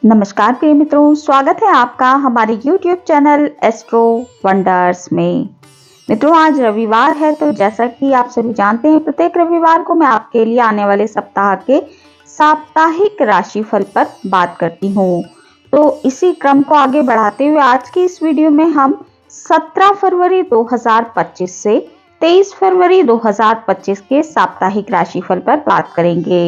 नमस्कार प्रिय मित्रों, स्वागत है आपका हमारे YouTube चैनल एस्ट्रो वंडर्स में। मित्रों, आज रविवार है तो जैसा कि आप सभी जानते हैं, प्रत्येक रविवार को मैं आपके लिए आने वाले सप्ताह के साप्ताहिक राशिफल पर बात करती हूँ। तो इसी क्रम को आगे बढ़ाते हुए आज की इस वीडियो में हम 17 फरवरी 2025 से 23 फरवरी 2025 के साप्ताहिक राशिफल पर बात करेंगे।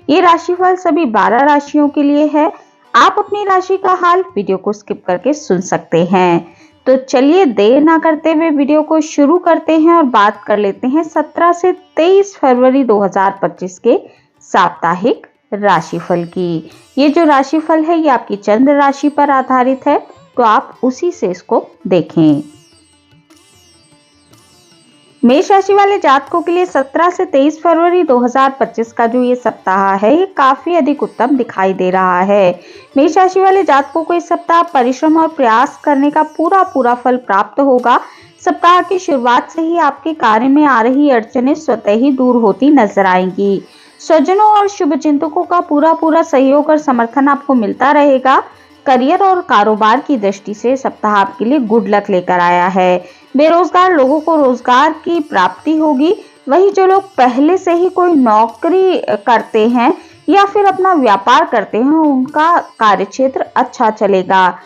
ये राशिफल सभी 12 राशियों के लिए है। आप अपनी राशि का हाल वीडियो को स्किप करके सुन सकते हैं। तो चलिए देर ना करते हुए वीडियो को शुरू करते हैं और बात कर लेते हैं 17 से 23 फरवरी 2025 के साप्ताहिक राशिफल की। ये जो राशिफल है ये आपकी चंद्र राशि पर आधारित है, तो आप उसी से इसको देखें। मेष राशि वाले जातकों के लिए 17 से 23 फरवरी 2025 का जो ये सप्ताह है ये काफी अधिक उत्तम दिखाई दे रहा है। मेष राशि वाले जातकों को इस सप्ताह परिश्रम और प्रयास करने का पूरा फल प्राप्त होगा। सप्ताह की शुरुआत से ही आपके कार्य में आ रही अड़चनें स्वतः ही दूर होती नजर आएंगी। स्वजनों और शुभचिंतकों का पूरा सहयोग और समर्थन आपको मिलता रहेगा। करियर और कारोबार की दृष्टि से सप्ताह आपके लिए गुड लक लेकर आया है। बेरोजगार लोगों को रोजगार की प्राप्ति होगी। वहीं जो लोग पहले से ही कोई नौकरी करते हैं या फिर अपना व्यापार करते हैं, उनका कार्यक्षेत्र अच्छा चलेगा।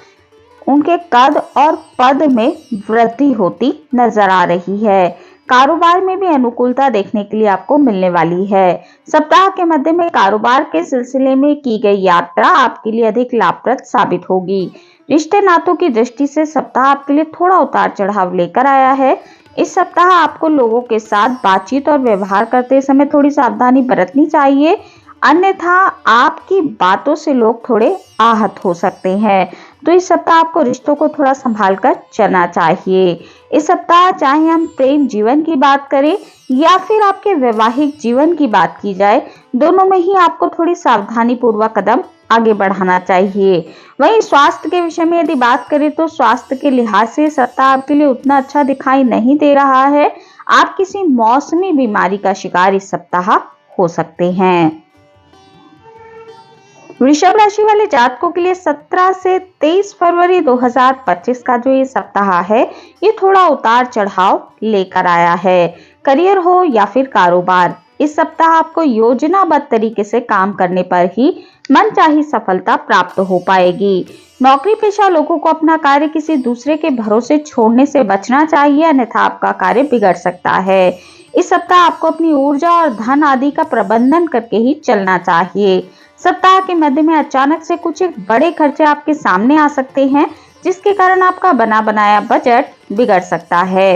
उनके कद और पद में वृद्धि होती नजर आ रही है। कारोबार में भी अनुकूलता देखने के लिए आपको मिलने वाली है। सप्ताह के मध्य में कारोबार के सिलसिले में की गई यात्रा आपके लिए अधिक लाभप्रद साबित होगी। रिश्ते नातों की दृष्टि से सप्ताह आपके लिए थोड़ा उतार चढ़ाव लेकर आया है। इस सप्ताह आपको लोगों के साथ बातचीत और व्यवहार करते समय थोड़ी सावधानी बरतनी चाहिए, अन्यथा आपकी बातों से लोग थोड़े आहत हो सकते हैं। तो इस सप्ताह आपको रिश्तों को थोड़ा संभाल कर चलना चाहिए। इस सप्ताह चाहे हम प्रेम जीवन की बात करें या फिर आपके वैवाहिक जीवन की बात की जाए, दोनों में ही आपको थोड़ी सावधानी पूर्वक कदम आगे बढ़ाना चाहिए। वहीं स्वास्थ्य के विषय में यदि बात करें तो स्वास्थ्य के लिहाज से सप्ताह आपके लिए उतना अच्छा दिखाई नहीं दे रहा है। आप किसी मौसमी बीमारी का शिकार इस सप्ताह हो सकते हैं। वृषभ राशि वाले जातकों के लिए 17 से 23 फरवरी 2025 का जो ये सप्ताह है ये थोड़ा उतार चढ़ाव लेकर आया है। करियर हो या फिर कारोबार, इस सप्ताह आपको योजनाबद्ध तरीके से काम करने पर ही मनचाही सफलता प्राप्त हो पाएगी। नौकरी पेशा लोगों को अपना कार्य किसी दूसरे के भरोसे छोड़ने से बचना चाहिए, अन्यथा आपका कार्य बिगड़ सकता है। इस सप्ताह आपको अपनी ऊर्जा और धन आदि का प्रबंधन करके ही चलना चाहिए। सप्ताह के मध्य में अचानक से कुछ एक बड़े खर्चे आपके सामने आ सकते हैं, जिसके कारण आपका बना बनाया बजट बिगड़ सकता है।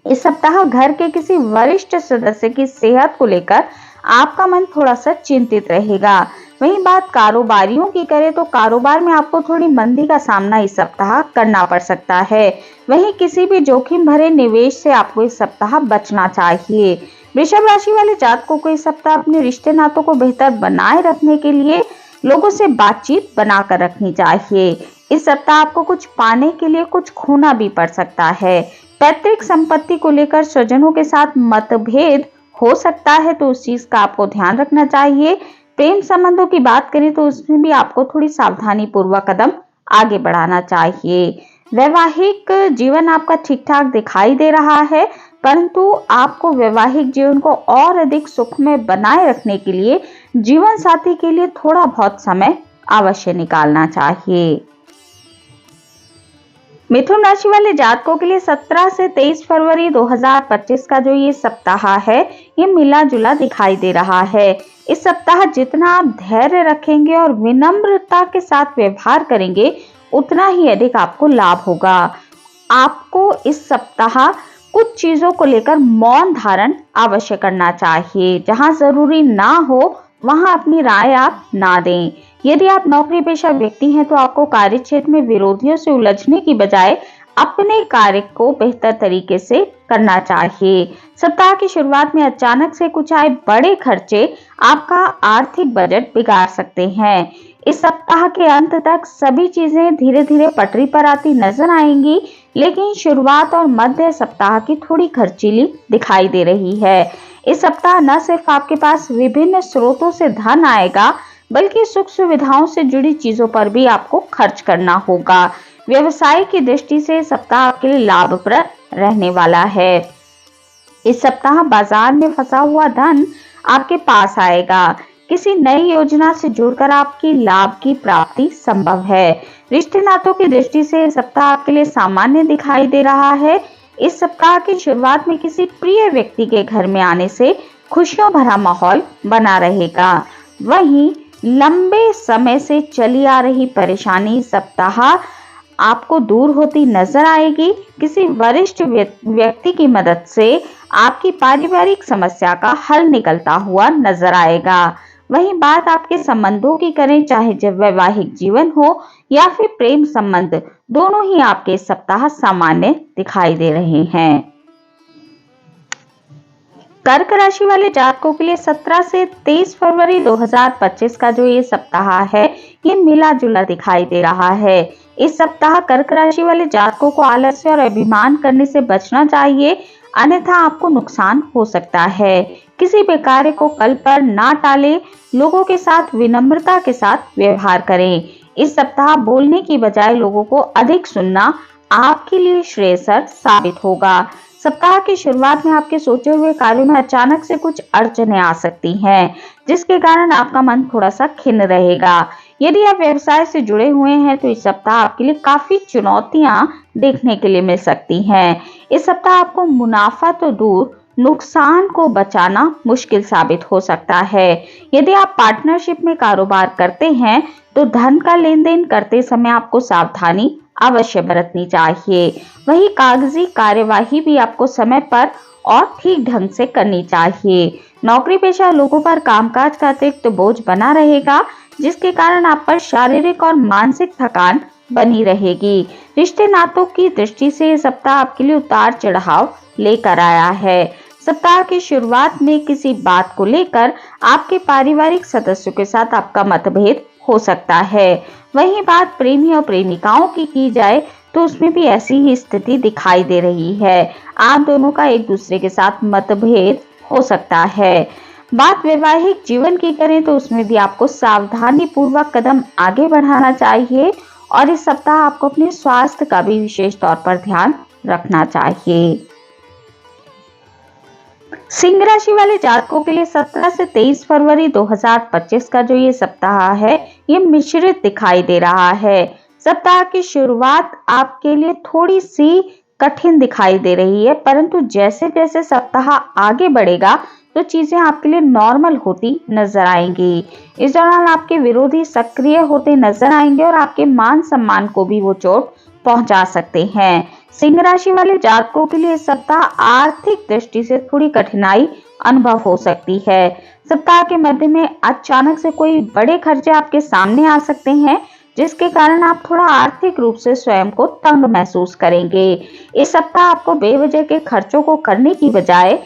इस सप्ताह घर के किसी वरिष्ठ सदस्य की सेहत को लेकर आपका मन थोड़ा सा चिंतित रहेगा। वहीं बात कारोबारियों की करें तो कारोबार में आपको थोड़ी मंदी का सामना इस सप्ताह करना पड़ सकता है। वहीं किसी भी जोखिम भरे निवेश से आपको इस सप्ताह बचना चाहिए। वृषभ राशि वाले जातकों को इस सप्ताह अपने रिश्ते नातों को बेहतर बनाए रखने के लिए लोगों से बातचीत बनाकर रखनी चाहिए। इस सप्ताह आपको कुछ पाने के लिए कुछ खोना भी पड़ सकता है। पैतृक संपत्ति को लेकर स्वजनों के साथ मतभेद हो सकता है, तो उस चीज का आपको ध्यान रखना चाहिए। प्रेम संबंधों की बात करें तो उसमें भी आपको थोड़ी सावधानी पूर्वक कदम आगे बढ़ाना चाहिए। वैवाहिक जीवन आपका ठीक ठाक दिखाई दे रहा है, परंतु आपको वैवाहिक जीवन को और अधिक सुखमय बनाए रखने के लिए जीवन साथी के लिए थोड़ा बहुत समय अवश्य निकालना चाहिए। मिथुन राशि वाले जातकों के लिए 17 से 23 फरवरी 2025 का जो ये सप्ताह है ये मिला जुला दिखाई दे रहा है। इस सप्ताह जितना आप धैर्य रखेंगे और विनम्रता के साथ व्यवहार करेंगे, उतना ही अधिक आपको लाभ होगा। आपको इस सप्ताह कुछ चीजों को लेकर मौन धारण अवश्य करना चाहिए। जहां जरूरी ना हो वहां अपनी राय आप ना दें। यदि आप नौकरी पेशा व्यक्ति हैं तो आपको कार्य क्षेत्र में विरोधियों से उलझने की बजाय अपने कार्य को बेहतर तरीके से करना चाहिए। सप्ताह की शुरुआत में अचानक से कुछ आए बड़े खर्चे आपका आर्थिक बजट बिगाड़ सकते हैं। इस सप्ताह के अंत तक सभी चीजें धीरे धीरे पटरी पर आती नजर आएंगी, लेकिन शुरुआत और मध्य सप्ताह की थोड़ी खर्चीली दिखाई दे रही है। इस सप्ताह न सिर्फ आपके पास विभिन्न स्रोतों से धन आएगा, बल्कि सुख सुविधाओं से जुड़ी चीजों पर भी आपको खर्च करना होगा। व्यवसाय की दृष्टि से सप्ताह आपके लिए लाभप्रद रहने वाला है। इस सप्ताह बाजार में फंसा हुआ धन आपके पास आएगा। किसी नई योजना से जुड़कर आपकी लाभ की प्राप्ति संभव है। रिश्ते नातों की दृष्टि से यह सप्ताह आपके लिए सामान्य दिखाई दे रहा है। इस सप्ताह की शुरुआत में किसी प्रिय व्यक्ति के घर में आने से खुशियों भरा माहौल बना रहेगा। वहीं लंबे समय से चली आ रही परेशानी सप्ताह आपको दूर होती नजर आएगी। किसी वरिष्ठ व्यक्ति की मदद से आपकी पारिवारिक समस्या का हल निकलता हुआ नजर आएगा। वहीं बात आपके संबंधों की करें, चाहे जब वैवाहिक जीवन हो या फिर प्रेम संबंध, दोनों ही आपके इस सप्ताह सामान्य दिखाई दे रहे हैं। कर्क राशि वाले जातकों के लिए 17 से 23 फरवरी 2025 का जो ये सप्ताह है, ये मिला जुला दिखाई दे रहा है। इस सप्ताह कर्क राशि वाले जातकों को आलस्य और अभिमान करने से बचना चाहिए, अन्यथा आपको नुकसान हो सकता है। किसी भी कार्य को कल पर ना टालें, लोगों के साथ विनम्रता के साथ व्यवहार करें। इस सप्ताह बोलने की बजाय लोगों को अधिक सुनना आपके लिए श्रेयस्कर साबित होगा। सप्ताह की शुरुआत में आपके सोचे हुए कार्यों में अचानक से कुछ अड़चनें आ सकती हैं, जिसके कारण आपका मन थोड़ा सा खिन्न रहेगा। यदि आप व्यवसाय से जुड़े हुए हैं तो इस सप्ताह आपके लिए काफी चुनौतियां देखने के लिए मिल सकती हैं। इस सप्ताह आपको मुनाफा तो दूर, नुकसान को बचाना मुश्किल साबित हो सकता है। यदि आप पार्टनरशिप में कारोबार करते हैं तो धन का लेन देन करते समय आपको सावधानी अवश्य बरतनी चाहिए। वही कागजी कार्यवाही भी आपको समय पर और ठीक ढंग से करनी चाहिए। नौकरी पेशा लोगों पर कामकाज का अतिरिक्त बोझ बना रहेगा, जिसके कारण आप पर शारीरिक और मानसिक थकान बनी रहेगी। रिश्ते नातों की दृष्टि से ये सप्ताह आपके लिए उतार चढ़ाव लेकर आया है। सप्ताह की शुरुआत में किसी बात को लेकर आपके पारिवारिक सदस्यों के साथ आपका मतभेद हो सकता है। वहीं बात प्रेमी और प्रेमिकाओं की जाए तो उसमें भी ऐसी ही स्थिति दिखाई दे रही है। आप दोनों का एक दूसरे के साथ मतभेद हो सकता है। बात वैवाहिक जीवन की करें तो उसमें भी आपको सावधानी पूर्वक कदम आगे बढ़ाना चाहिए और इस सप्ताह आपको अपने स्वास्थ्य का भी विशेष तौर पर ध्यान रखना चाहिए। सिंह राशि वाले जातकों के लिए 17 से 23 फरवरी 2025 का जो ये सप्ताह है, ये मिश्रित दिखाई दे रहा है। सप्ताह की शुरुआत आपके लिए थोड़ी सी कठिन दिखाई दे रही है, परंतु जैसे जैसे सप्ताह आगे बढ़ेगा तो चीजें आपके लिए नॉर्मल होती नजर आएंगी। इस दौरान आपके विरोधी सक्रिय होते नजर आएंगे और आपके मान सम्मान को भी वो चोट पहुंचा सकते हैं। सिंह राशि वाले जातकों के लिए सप्ताह आर्थिक दृष्टि से थोड़ी कठिनाई अनुभव हो सकती है। सप्ताह के मध्य में अचानक से कोई बड़े खर्चे आपके सामने आ सकते हैं, जिसके कारण आप थोड़ा आर्थिक रूप से स्वयं को तंग महसूस करेंगे। इस सप्ताह आपको बेवजह के खर्चों को करने की बजाय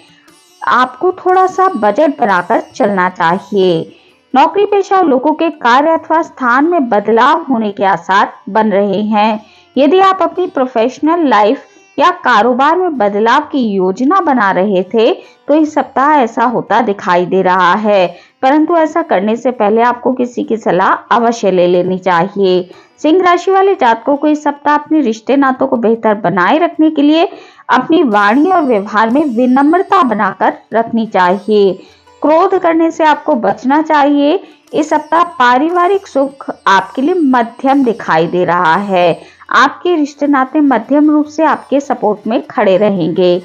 आपको थोड़ा सा बजट बनाकर चलना चाहिए। नौकरी पेशा लोगों के कार्य अथवा स्थान में बदलाव होने के आसार बन रहे हैं। यदि आप अपनी प्रोफेशनल लाइफ या कारोबार में बदलाव की योजना बना रहे थे तो इस सप्ताह ऐसा होता दिखाई दे रहा है, परंतु ऐसा करने से पहले आपको किसी की सलाह अवश्य ले लेनी चाहिए। सिंह राशि वाले जातकों को इस सप्ताह अपने रिश्ते नातों को बेहतर बनाए रखने के लिए अपनी वाणी और व्यवहार में विनम्रता बनाकर रखनी चाहिए। क्रोध करने से आपको बचना चाहिए। इस सप्ताह पारिवारिक सुख आपके लिए मध्यम दिखाई दे रहा है। आपके रिश्ते नाते मध्यम रूप से आपके सपोर्ट में खड़े रहेंगे।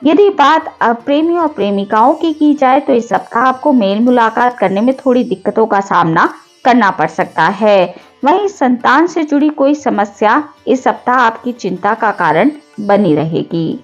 यदि बात प्रेमी और प्रेमिकाओं की जाए तो इस सप्ताह आपको मेल मुलाकात करने में थोड़ी दिक्कतों का सामना करना पड़ सकता है। वहीं संतान से जुड़ी कोई समस्या इस सप्ताह आपकी चिंता का कारण बनी रहेगी।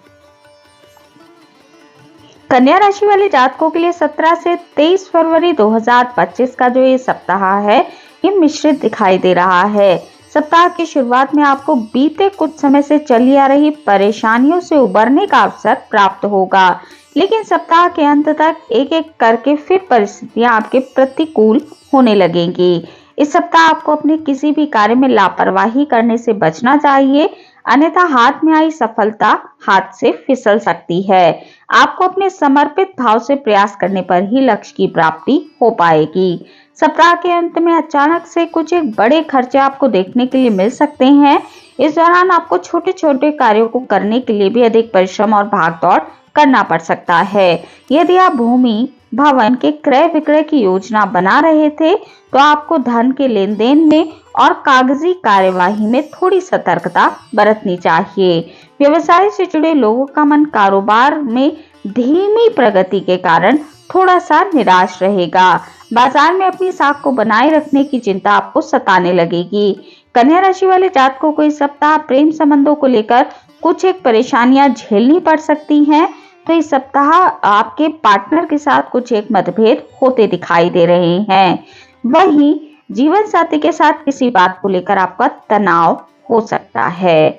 कन्या राशि वाले जातकों के लिए 17 से 23 फरवरी 2025 का जो ये सप्ताह है, ये मिश्रित दिखाई दे रहा है। सप्ताह की शुरुआत में आपको बीते कुछ समय से चली आ रही परेशानियों से उबरने का अवसर प्राप्त होगा, लेकिन सप्ताह के अंत तक एक एक करके फिर परिस्थितियां आपके प्रतिकूल होने लगेंगी। इस सप्ताह आपको अपने किसी भी कार्य में लापरवाही करने से बचना चाहिए, अन्यथा हाथ में आई सफलता हाथ से फिसल सकती है। आपको अपने समर्पित भाव से प्रयास करने पर ही लक्ष्य की प्राप्ति हो पाएगी। सप्ताह के अंत में अचानक से कुछ एक बड़े खर्चे आपको देखने के लिए मिल सकते हैं। इस दौरान आपको छोटे छोटे कार्यों को करने के लिए भी अधिक परिश्रम और भागदौड़ करना पड़ सकता है। यदि आप भूमि भवन के क्रय विक्रय की योजना बना रहे थे तो आपको धन के लेन देन में और कागजी कार्यवाही में थोड़ी सतर्कता बरतनी चाहिए। व्यवसाय से जुड़े लोगों का मन कारोबार में धीमी प्रगति के कारण थोड़ा सा निराश रहेगा। बाजार में अपनी साख को बनाए रखने की चिंता आपको सताने लगेगी। कन्या राशि वाले जातकों को इस सप्ताह प्रेम संबंधों को लेकर कुछ एक परेशानियां झेलनी पड़ सकती हैं। तो इस सप्ताह आपके पार्टनर के साथ कुछ एक मतभेद होते दिखाई दे रहे हैं। वहीं जीवन साथी के साथ किसी बात को लेकर आपका तनाव हो सकता है।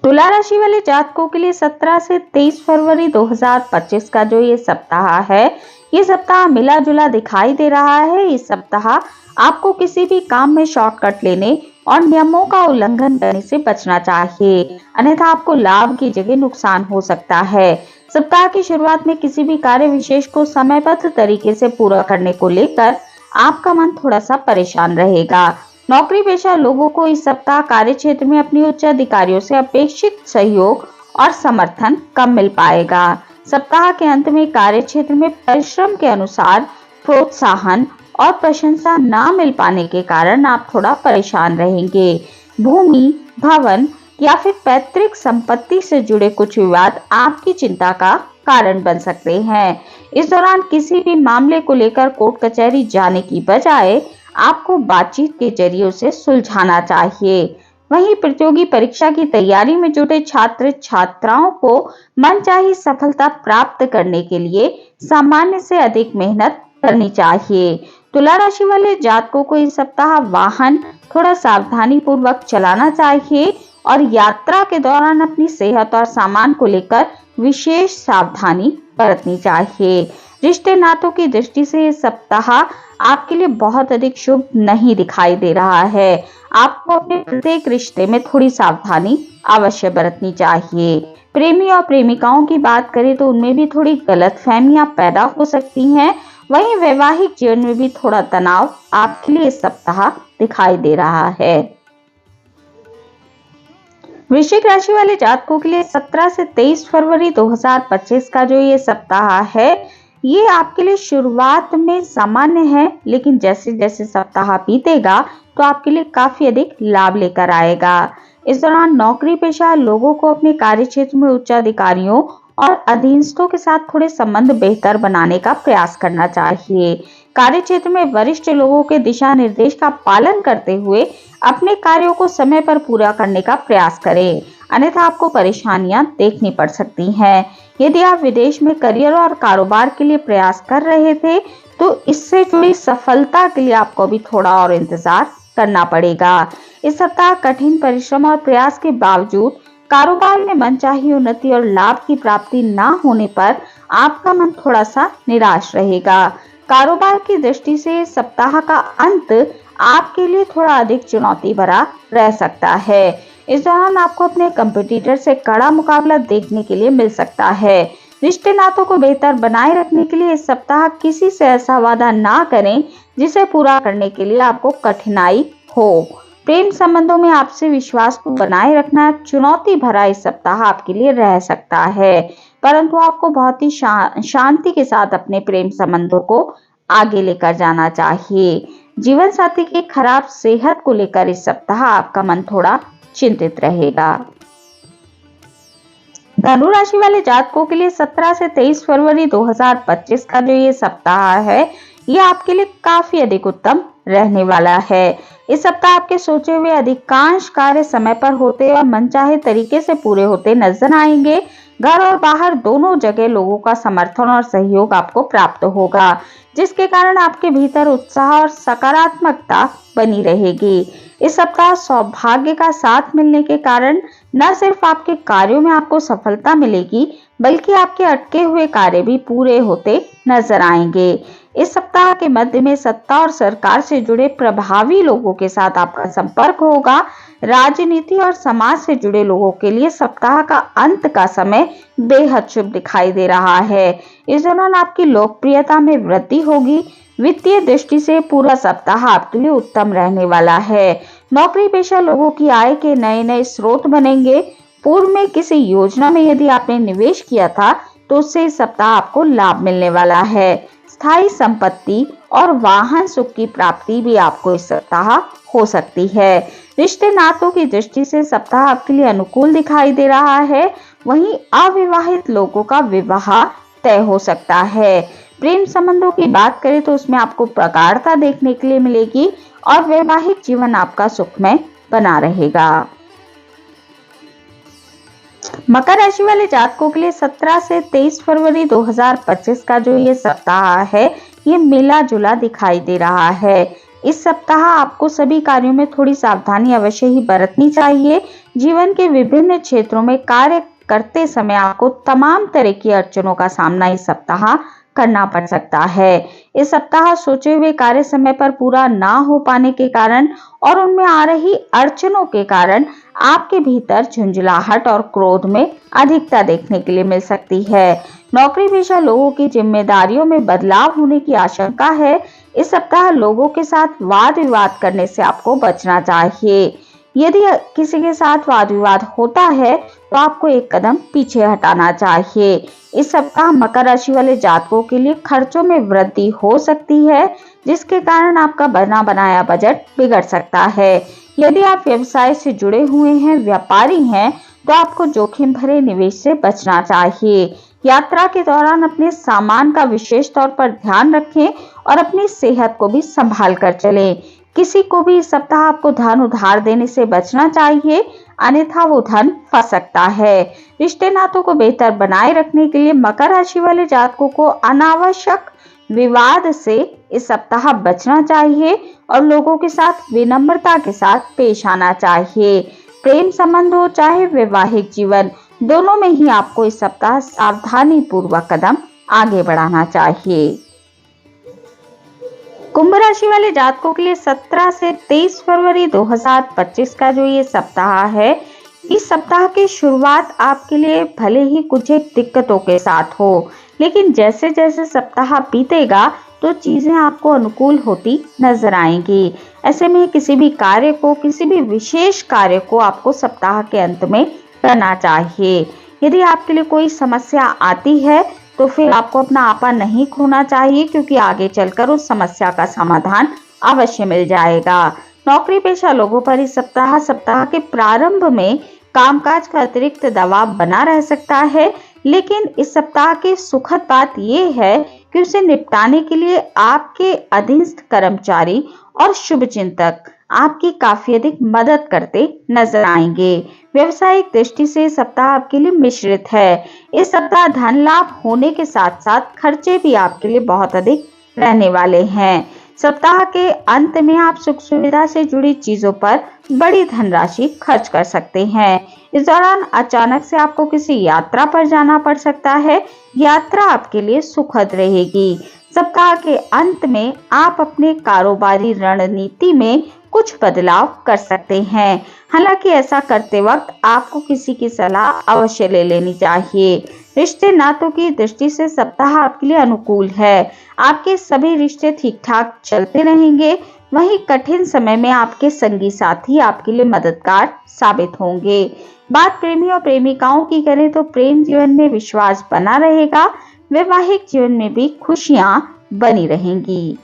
तुला राशि वाले जातकों के लिए 17 से 23 फरवरी 2025 का जो ये सप्ताह है, ये सप्ताह मिला जुला दिखाई दे रहा है। इस सप्ताह आपको किसी भी काम में शॉर्टकट लेने और नियमों का उल्लंघन करने से बचना चाहिए, अन्यथा आपको लाभ की जगह नुकसान हो सकता है। सप्ताह की शुरुआत में किसी भी कार्य विशेष को समयबद्ध तरीके से पूरा करने को लेकर आपका मन थोड़ा सा परेशान रहेगा। नौकरी पेशा लोगों को इस सप्ताह कार्य क्षेत्र में अपनी उच्च अधिकारियों से अपेक्षित सहयोग और समर्थन कम मिल पाएगा। सप्ताह के अंत में कार्य क्षेत्र में परिश्रम के अनुसार प्रोत्साहन और प्रशंसा न मिल पाने के कारण आप थोड़ा परेशान रहेंगे। भूमि भवन या फिर पैतृक संपत्ति से जुड़े कुछ विवाद आपकी चिंता का कारण बन सकते हैं। इस दौरान किसी भी मामले को लेकर कोर्ट कचहरी जाने की बजाय आपको बातचीत के जरिए उसे सुलझाना चाहिए। वहीं प्रतियोगी परीक्षा की तैयारी में जुटे छात्र छात्राओं को मनचाही सफलता प्राप्त करने के लिए सामान्य से अधिक मेहनत करनी चाहिए। तुला राशि वाले जातकों को इस सप्ताह वाहन थोड़ा सावधानी पूर्वक चलाना चाहिए और यात्रा के दौरान अपनी सेहत और सामान को लेकर विशेष सावधानी बरतनी चाहिए। रिश्ते नातों की दृष्टि से इस सप्ताह आपके लिए बहुत अधिक शुभ नहीं दिखाई दे रहा है। आपको अपने प्रत्येक रिश्ते में थोड़ी सावधानी अवश्य बरतनी चाहिए। प्रेमी और प्रेमिकाओं की बात करें तो उनमें भी थोड़ी गलतफहमियां पैदा हो सकती हैं। वहीं वैवाहिक जीवन में भी थोड़ा तनाव आपके लिए इस सप्ताह दिखाई दे रहा है। वृश्चिक राशि वाले जातकों के लिए 17 से 23 फरवरी 2025 का जो ये सप्ताह है, ये आपके लिए शुरुआत में सामान्य है, लेकिन जैसे जैसे सप्ताह बीतेगा तो आपके लिए काफी अधिक लाभ लेकर आएगा। इस दौरान नौकरी पेशा लोगों को अपने कार्य क्षेत्र में उच्च अधिकारियों और अधीनस्थों के साथ थोड़े संबंध बेहतर बनाने का प्रयास करना चाहिए। कार्य क्षेत्र में वरिष्ठ लोगों के दिशा निर्देश का पालन करते हुए अपने कार्यों को समय पर पूरा करने का प्रयास करें, अन्यथा आपको परेशानियां देखनी पड़ सकती हैं। यदि आप विदेश में करियर और कारोबार के लिए प्रयास कर रहे थे तो इससे जुड़ी सफलता के लिए आपको भी थोड़ा और इंतजार करना पड़ेगा। इस सप्ताह कठिन परिश्रम और प्रयास के बावजूद कारोबार में मनचाही उन्नति और लाभ की प्राप्ति न होने पर आपका मन थोड़ा सा निराश रहेगा। कारोबार की दृष्टि से सप्ताह का अंत आपके लिए थोड़ा अधिक चुनौती भरा रह सकता है। इस दौरान आपको अपने कंपटीटर से कड़ा मुकाबला देखने के लिए मिल सकता है। रिश्ते नातों को बेहतर बनाए रखने के लिए इस सप्ताह किसी से ऐसा वादा ना करें जिसे पूरा करने के लिए आपको कठिनाई हो। प्रेम संबंधों में आपसे विश्वास को बनाए रखना चुनौती भरा इस सप्ताह आपके लिए रह सकता है, परंतु आपको बहुत ही शांति के साथ अपने प्रेम संबंधों को आगे लेकर जाना चाहिए। जीवन साथी की खराब सेहत को लेकर इस सप्ताह आपका मन थोड़ा चिंतित रहेगा। धनु राशि वाले जातकों के लिए 17 से 23 फरवरी 2025 का जो ये सप्ताह है, ये आपके लिए काफी अधिक उत्तम रहने वाला है। इस सप्ताह आपके सोचे हुए अधिकांश कार्य समय पर होते और मनचाहे तरीके से पूरे होते नजर आएंगे। घर और बाहर दोनों जगह लोगों का समर्थन और सहयोग आपको प्राप्त होगा, जिसके कारण आपके भीतर उत्साह और सकारात्मकता बनी रहेगी। इस सप्ताह सौभाग्य का साथ मिलने के कारण न सिर्फ आपके कार्यों में आपको सफलता मिलेगी, बल्कि आपके अटके हुए कार्य भी पूरे होते नजर आएंगे। इस सप्ताह के मध्य में सत्ता और सरकार से जुड़े प्रभावी लोगों के साथ आपका संपर्क होगा। राजनीति और समाज से जुड़े लोगों के लिए सप्ताह का अंत का समय बेहद शुभ दिखाई दे रहा है। इस दौरान आपकी लोकप्रियता में वृद्धि होगी। वित्तीय दृष्टि से पूरा सप्ताह आपके लिए उत्तम रहने वाला है। नौकरी पेशा लोगों की आय के नए नए स्रोत बनेंगे। पूर्व में किसी योजना में यदि आपने निवेश किया था तो उससे इस सप्ताह आपको लाभ मिलने वाला है। स्थायी संपत्ति और वाहन सुख की प्राप्ति भी आपको इस सप्ताह हो सकती है। रिश्ते नातों की दृष्टि से सप्ताह आपके लिए अनुकूल दिखाई दे रहा है। वहीं अविवाहित लोगों का विवाह तय हो सकता है। प्रेम संबंधों की बात करें तो उसमें आपको प्रगाढ़ता देखने के लिए मिलेगी और वैवाहिक जीवन आपका सुखमय बना रहेगा। मकर राशि वाले जातकों के लिए 17 से 23 फरवरी 2025 का जो ये सप्ताह है, ये मिला जुला दिखाई दे रहा है। इस सप्ताह आपको सभी कार्यों में थोड़ी सावधानी अवश्य ही बरतनी चाहिए। जीवन के विभिन्न क्षेत्रों में कार्य करते समय आपको तमाम तरह की अड़चनों का सामना इस सप्ताह करना पड़ सकता है। इस सप्ताह सोचे हुए कार्य समय पर पूरा ना हो पाने के कारण और उनमें आ रही अड़चनों के कारण आपके भीतर झुंझलाहट और क्रोध में अधिकता देखने के लिए मिल सकती है। नौकरी पेशा लोगों की जिम्मेदारियों में बदलाव होने की आशंका है। इस सप्ताह लोगों के साथ वाद विवाद करने से आपको बचना चाहिए। यदि किसी के साथ वाद विवाद होता है तो आपको एक कदम पीछे हटाना चाहिए। इस सप्ताह मकर राशि वाले जातकों के लिए खर्चों में वृद्धि हो सकती है, जिसके कारण आपका बना बनाया बजट बिगड़ सकता है। यदि आप व्यवसाय से जुड़े हुए हैं, व्यापारी हैं, तो आपको जोखिम भरे निवेश से बचना चाहिए। यात्रा के दौरान अपने सामान का विशेष तौर पर ध्यान रखें और अपनी सेहत को भी संभाल कर चलें। किसी को भी इस सप्ताह आपको धन उधार देने से बचना चाहिए, अन्यथा वो धन फंस सकता है। रिश्ते नातों को बेहतर बनाए रखने के लिए मकर राशि वाले जातकों को अनावश्यक विवाद से इस सप्ताह बचना चाहिए और लोगों के साथ विनम्रता के साथ पेश आना चाहिए। प्रेम संबंध हो चाहे वैवाहिक जीवन, दोनों में ही आपको इस सप्ताह सावधानी पूर्वक कदम आगे बढ़ाना चाहिए। कुंभ राशि वाले जातकों के लिए 17 से 23 फरवरी 2025 का जो ये सप्ताह है, इस सप्ताह की शुरुआत आपके लिए भले ही कुछ एक दिक्कतों के साथ हो, लेकिन जैसे जैसे सप्ताह बीतेगा तो चीजें आपको अनुकूल होती नजर आएंगी। ऐसे में किसी भी कार्य को, किसी भी विशेष कार्य को आपको सप्ताह के अंत में करना चाहिए। यदि आपके लिए कोई समस्या आती है तो फिर आपको अपना आपा नहीं खोना चाहिए, क्योंकि आगे चलकर उस समस्या का समाधान अवश्य मिल जाएगा। नौकरी पेशा लोगों पर इस सप्ताह के प्रारंभ में कामकाज का अतिरिक्त दबाव बना रह सकता है, लेकिन इस सप्ताह की सुखद बात यह है कि उसे निपटाने के लिए आपके अधीनस्थ कर्मचारी और शुभचिंतक आपकी काफी अधिक मदद करते नजर आएंगे। व्यवसायिक दृष्टि से सप्ताह आपके लिए मिश्रित है। इस सप्ताह धन लाभ होने के साथ साथ खर्चे भी आपके लिए बहुत अधिक रहने वाले हैं। सप्ताह के अंत में आप सुख सुविधा से जुड़ी चीजों पर बड़ी धनराशि खर्च कर सकते हैं। इस दौरान अचानक से आपको किसी यात्रा पर जाना पड़ सकता है। यात्रा आपके लिए सुखद रहेगी। सप्ताह के अंत में आप अपने कारोबारी रणनीति में कुछ बदलाव कर सकते हैं। हालांकि ऐसा करते वक्त आपको किसी की सलाह अवश्य ले लेनी चाहिए। रिश्ते नातों की दृष्टि से सप्ताह आपके लिए अनुकूल है। आपके सभी रिश्ते ठीक ठाक चलते रहेंगे। वहीं कठिन समय में आपके संगी साथी आपके लिए मददगार साबित होंगे। बात प्रेमी और प्रेमिकाओं की करें तो प्रेम जीवन में विश्वास बना रहेगा। वैवाहिक जीवन में भी खुशियां बनी रहेंगी।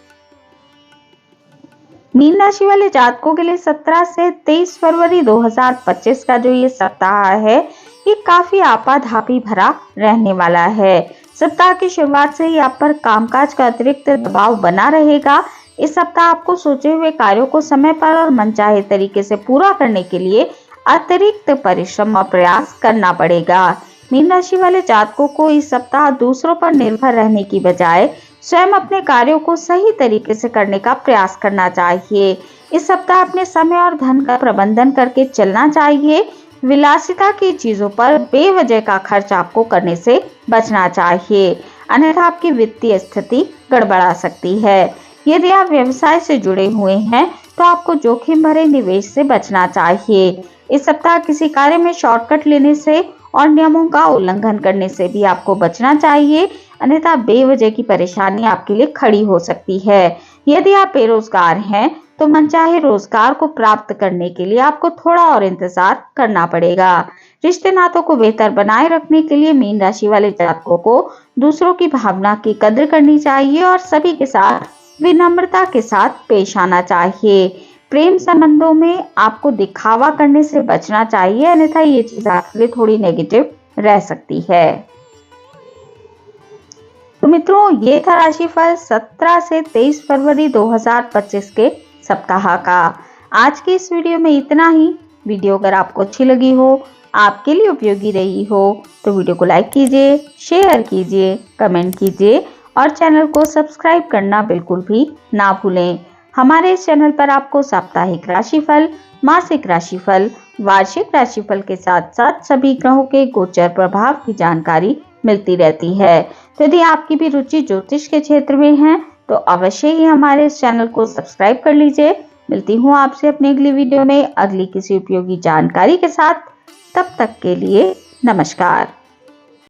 मीन राशि वाले जातकों के लिए 17 से 23 फरवरी 2025 का जो ये सप्ताह है, ये काफी आपाधापी भरा रहने वाला है। सप्ताह की शुरुआत से ही आप पर कामकाज का अतिरिक्त दबाव बना रहेगा। इस सप्ताह आपको सोचे हुए कार्यों को समय पर और मनचाहे तरीके से पूरा करने के लिए अतिरिक्त परिश्रम और प्रयास करना पड़ेगा। मीन राशि वाले जातकों को इस सप्ताह दूसरों पर निर्भर रहने की बजाय स्वयं अपने कार्यों को सही तरीके से करने का प्रयास करना चाहिए। इस सप्ताह अपने समय और धन का प्रबंधन करके चलना चाहिए। विलासिता की चीजों पर बेवजह का खर्च आपको करने से बचना चाहिए, अन्यथा आपकी वित्तीय स्थिति गड़बड़ा सकती है। यदि आप व्यवसाय से जुड़े हुए हैं तो आपको जोखिम भरे निवेश से बचना चाहिए। इस सप्ताह किसी कार्य में शॉर्टकट लेने से और नियमों का उल्लंघन करने से भी आपको बचना चाहिए, अन्यथा बेवजह की परेशानी आपके लिए खड़ी हो सकती है। यदि आप बेरोजगार हैं तो मनचाहे रोजगार को प्राप्त करने के लिए आपको थोड़ा और इंतजार करना पड़ेगा। रिश्ते नातों को बेहतर बनाए रखने के लिए मीन राशि वाले जातकों को दूसरों की भावना की कद्र करनी चाहिए और सभी के साथ विनम्रता के साथ पेश आना चाहिए। प्रेम संबंधों में आपको दिखावा करने से बचना चाहिए, अन्यथा ये चीज आपके लिए थोड़ी नेगेटिव रह सकती है। तो मित्रों, ये था राशिफल 17 से 23 फरवरी 2025 के सप्ताह का। आज की इस वीडियो में इतना ही। वीडियो अगर आपको अच्छी लगी हो, आपके लिए उपयोगी रही हो, तो वीडियो को लाइक कीजिए, शेयर कीजिए, कमेंट कीजिए और चैनल को सब्सक्राइब करना बिल्कुल भी ना भूलें। हमारे इस चैनल पर आपको साप्ताहिक राशिफल, मासिक राशिफल, वार्षिक राशिफल के साथ साथ सभी ग्रहों के गोचर प्रभाव की जानकारी मिलती रहती है। तो यदि आपकी भी रुचि ज्योतिष के क्षेत्र में है तो अवश्य ही हमारे इस चैनल को सब्सक्राइब कर लीजिए। मिलती हूँ आपसे अपनी अगली वीडियो में अगली किसी उपयोगी जानकारी के साथ। तब तक के लिए नमस्कार।